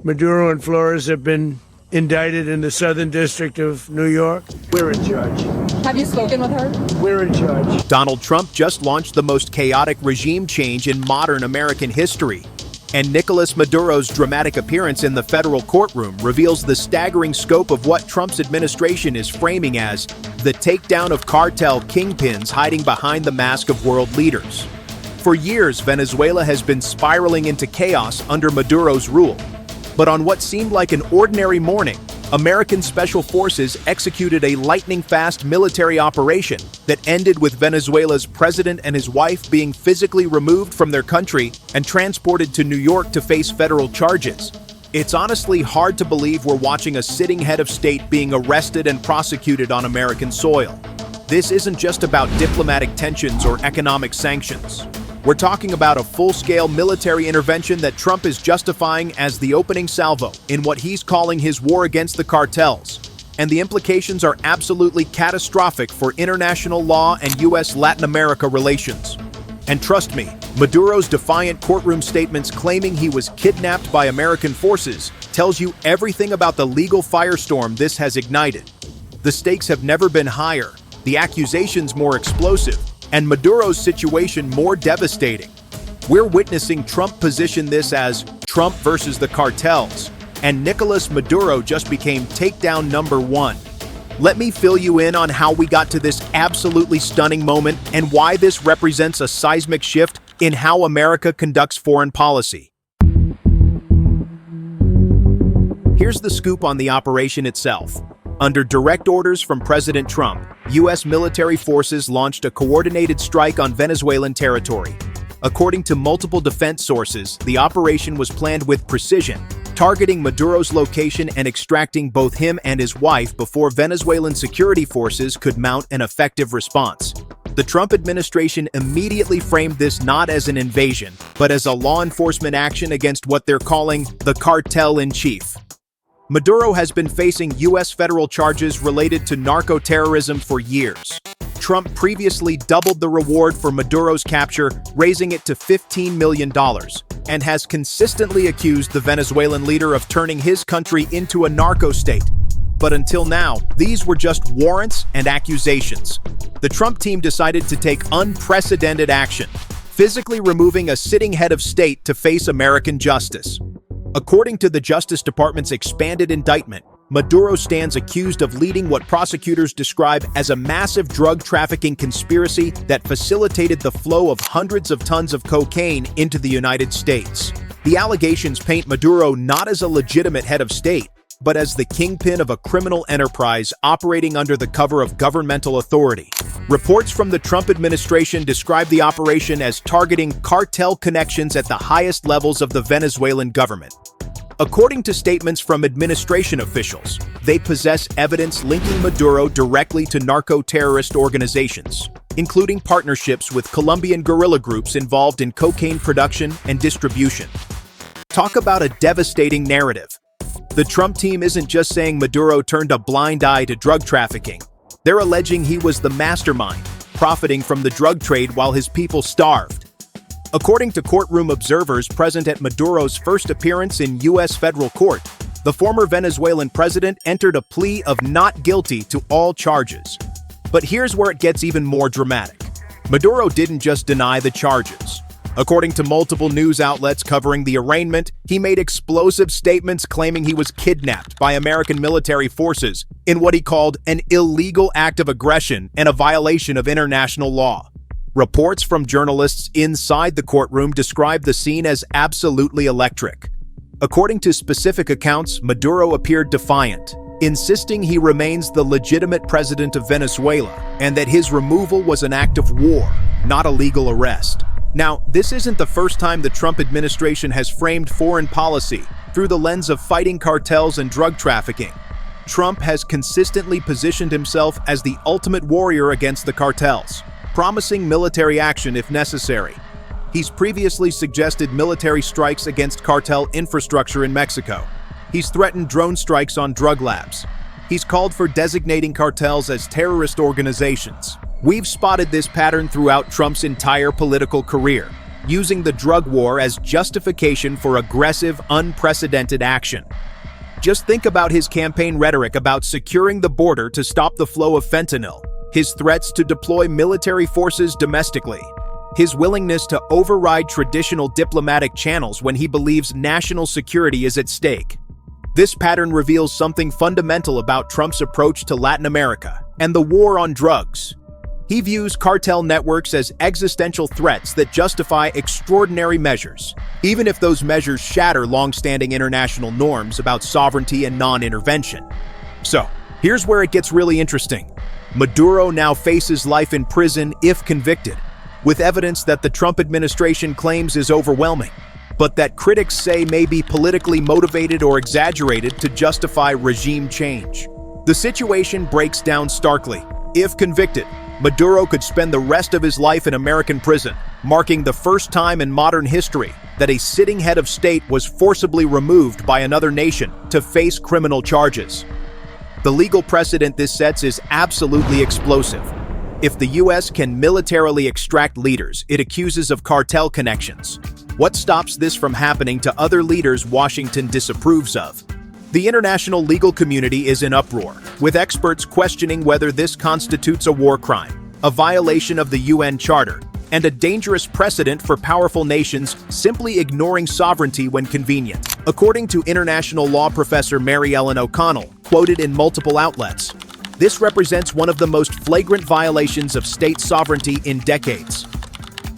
Maduro and Flores have been indicted in the Southern District of New York. We're in charge. Have you spoken with her? We're in charge. Donald Trump just launched the most chaotic regime change in modern American history. And Nicolas Maduro's dramatic appearance in the federal courtroom reveals the staggering scope of what Trump's administration is framing as the takedown of cartel kingpins hiding behind the mask of world leaders. For years, Venezuela has been spiraling into chaos under Maduro's rule. But on what seemed like an ordinary morning, American Special Forces executed a lightning-fast military operation that ended with Venezuela's president and his wife being physically removed from their country and transported to New York to face federal charges. It's honestly hard to believe we're watching a sitting head of state being arrested and prosecuted on American soil. This isn't just about diplomatic tensions or economic sanctions. We're talking about a full-scale military intervention that Trump is justifying as the opening salvo in what he's calling his war against the cartels. And the implications are absolutely catastrophic for international law and U.S.-Latin America relations. And trust me, Maduro's defiant courtroom statements claiming he was kidnapped by American forces tells you everything about the legal firestorm this has ignited. The stakes have never been higher, the accusations more explosive, and Maduro's situation more devastating. We're witnessing Trump position this as Trump versus the cartels, and Nicolas Maduro just became takedown number one. Let me fill you in on how we got to this absolutely stunning moment and why this represents a seismic shift in how America conducts foreign policy. Here's the scoop on the operation itself. Under direct orders from President Trump, U.S. military forces launched a coordinated strike on Venezuelan territory. According to multiple defense sources, the operation was planned with precision, targeting Maduro's location and extracting both him and his wife before Venezuelan security forces could mount an effective response. The Trump administration immediately framed this not as an invasion, but as a law enforcement action against what they're calling the cartel-in-chief. Maduro has been facing U.S. federal charges related to narco-terrorism for years. Trump previously doubled the reward for Maduro's capture, raising it to $15 million, and has consistently accused the Venezuelan leader of turning his country into a narco state. But until now, these were just warrants and accusations. The Trump team decided to take unprecedented action, physically removing a sitting head of state to face American justice. According to the Justice Department's expanded indictment, Maduro stands accused of leading what prosecutors describe as a massive drug trafficking conspiracy that facilitated the flow of hundreds of tons of cocaine into the United States. The allegations paint Maduro not as a legitimate head of state, but as the kingpin of a criminal enterprise operating under the cover of governmental authority. Reports from the Trump administration describe the operation as targeting cartel connections at the highest levels of the Venezuelan government. According to statements from administration officials, they possess evidence linking Maduro directly to narco-terrorist organizations, including partnerships with Colombian guerrilla groups involved in cocaine production and distribution. Talk about a devastating narrative. The Trump team isn't just saying Maduro turned a blind eye to drug trafficking. They're alleging he was the mastermind, profiting from the drug trade while his people starved. According to courtroom observers present at Maduro's first appearance in U.S. federal court, the former Venezuelan president entered a plea of not guilty to all charges. But here's where it gets even more dramatic. Maduro didn't just deny the charges. According to multiple news outlets covering the arraignment, he made explosive statements claiming he was kidnapped by American military forces in what he called an illegal act of aggression and a violation of international law. Reports from journalists inside the courtroom describe the scene as absolutely electric. According to specific accounts, Maduro appeared defiant, insisting he remains the legitimate president of Venezuela and that his removal was an act of war, not a legal arrest. Now, this isn't the first time the Trump administration has framed foreign policy through the lens of fighting cartels and drug trafficking. Trump has consistently positioned himself as the ultimate warrior against the cartels, promising military action if necessary. He's previously suggested military strikes against cartel infrastructure in Mexico. He's threatened drone strikes on drug labs. He's called for designating cartels as terrorist organizations. We've spotted this pattern throughout Trump's entire political career. using the drug war as justification for aggressive, unprecedented action. Just think about his campaign rhetoric about securing the border to stop the flow of fentanyl, his threats to deploy military forces domestically, his willingness to override traditional diplomatic channels when he believes national security is at stake. This pattern reveals something fundamental about Trump's approach to Latin America and the war on drugs. He views cartel networks as existential threats that justify extraordinary measures, even if those measures shatter long-standing international norms about sovereignty and non-intervention. So, here's where it gets really interesting. Maduro now faces life in prison if convicted, with evidence that the Trump administration claims is overwhelming, but that critics say may be politically motivated or exaggerated to justify regime change. The situation breaks down starkly. If convicted, Maduro could spend the rest of his life in American prison, marking the first time in modern history that a sitting head of state was forcibly removed by another nation to face criminal charges. The legal precedent this sets is absolutely explosive. If the U.S. can militarily extract leaders it accuses of cartel connections, what stops this from happening to other leaders Washington disapproves of? The international legal community is in uproar, with experts questioning whether this constitutes a war crime, a violation of the UN Charter, and a dangerous precedent for powerful nations simply ignoring sovereignty when convenient. According to international law professor Mary Ellen O'Connell, quoted in multiple outlets, this represents one of the most flagrant violations of state sovereignty in decades.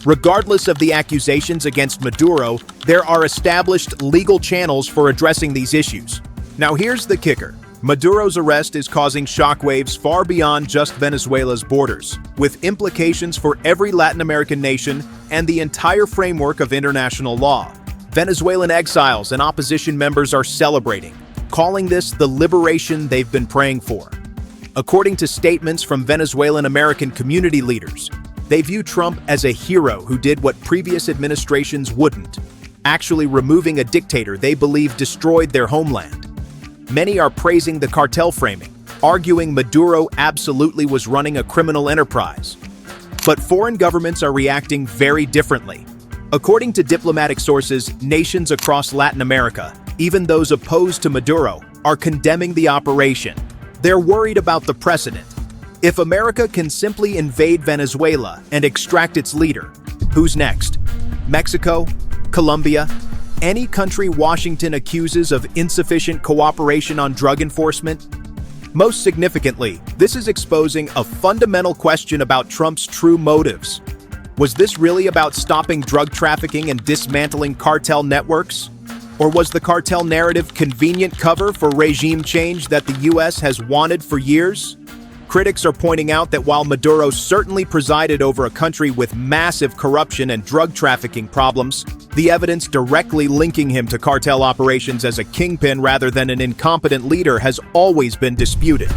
Regardless of the accusations against Maduro, there are established legal channels for addressing these issues. Now here's the kicker. Maduro's arrest is causing shockwaves far beyond just Venezuela's borders, with implications for every Latin American nation and the entire framework of international law. Venezuelan exiles and opposition members are celebrating, calling this the liberation they've been praying for. According to statements from Venezuelan American community leaders, they view Trump as a hero who did what previous administrations wouldn't, actually removing a dictator they believe destroyed their homeland. Many are praising the cartel framing, arguing Maduro absolutely was running a criminal enterprise. But foreign governments are reacting very differently. According to diplomatic sources, nations across Latin America, even those opposed to Maduro, are condemning the operation. They're worried about the precedent. If America can simply invade Venezuela and extract its leader, who's next? Mexico? Colombia? Any country Washington accuses of insufficient cooperation on drug enforcement? Most significantly, this is exposing a fundamental question about Trump's true motives. Was this really about stopping drug trafficking and dismantling cartel networks? Or was the cartel narrative convenient cover for regime change that the U.S. has wanted for years? Critics are pointing out that while Maduro certainly presided over a country with massive corruption and drug trafficking problems, the evidence directly linking him to cartel operations as a kingpin rather than an incompetent leader has always been disputed.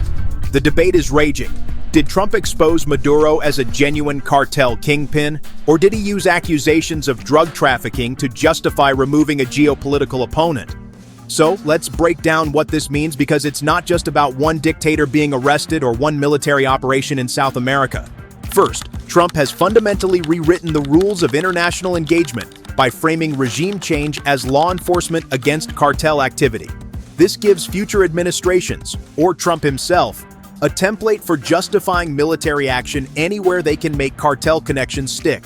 The debate is raging. Did Trump expose Maduro as a genuine cartel kingpin, or did he use accusations of drug trafficking to justify removing a geopolitical opponent? So, let's break down what this means, because it's not just about one dictator being arrested or one military operation in South America. First, Trump has fundamentally rewritten the rules of international engagement by framing regime change as law enforcement against cartel activity. This gives future administrations, or Trump himself, a template for justifying military action anywhere they can make cartel connections stick.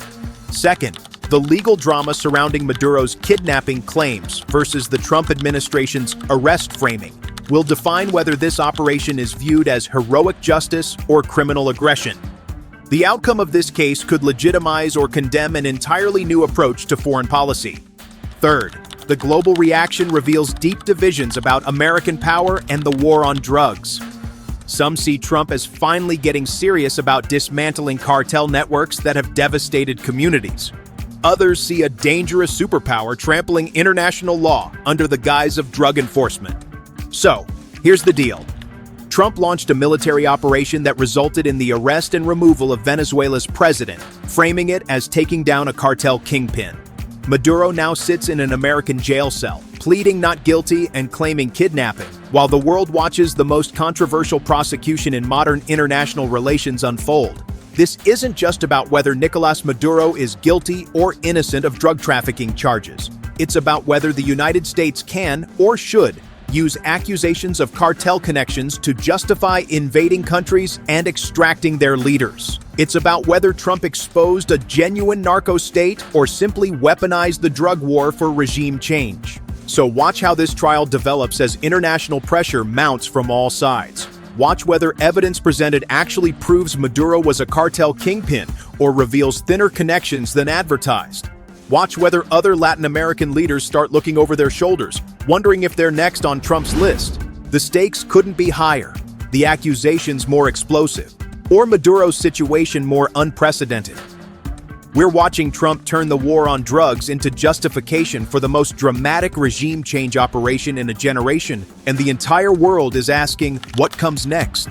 Second, the legal drama surrounding Maduro's kidnapping claims versus the Trump administration's arrest framing will define whether this operation is viewed as heroic justice or criminal aggression. The outcome of this case could legitimize or condemn an entirely new approach to foreign policy. Third, the global reaction reveals deep divisions about American power and the war on drugs. Some see Trump as finally getting serious about dismantling cartel networks that have devastated communities. Others see a dangerous superpower trampling international law under the guise of drug enforcement. So, here's the deal. Trump launched a military operation that resulted in the arrest and removal of Venezuela's president, framing it as taking down a cartel kingpin. Maduro now sits in an American jail cell, pleading not guilty and claiming kidnapping, while the world watches the most controversial prosecution in modern international relations unfold. This isn't just about whether Nicolas Maduro is guilty or innocent of drug trafficking charges. It's about whether the United States can, or should, use accusations of cartel connections to justify invading countries and extracting their leaders. It's about whether Trump exposed a genuine narco state or simply weaponized the drug war for regime change. So watch how this trial develops as international pressure mounts from all sides. Watch whether evidence presented actually proves Maduro was a cartel kingpin or reveals thinner connections than advertised. Watch whether other Latin American leaders start looking over their shoulders, wondering if they're next on Trump's list. The stakes couldn't be higher, the accusations more explosive, or Maduro's situation more unprecedented. We're watching Trump turn the war on drugs into justification for the most dramatic regime change operation in a generation, and the entire world is asking, what comes next?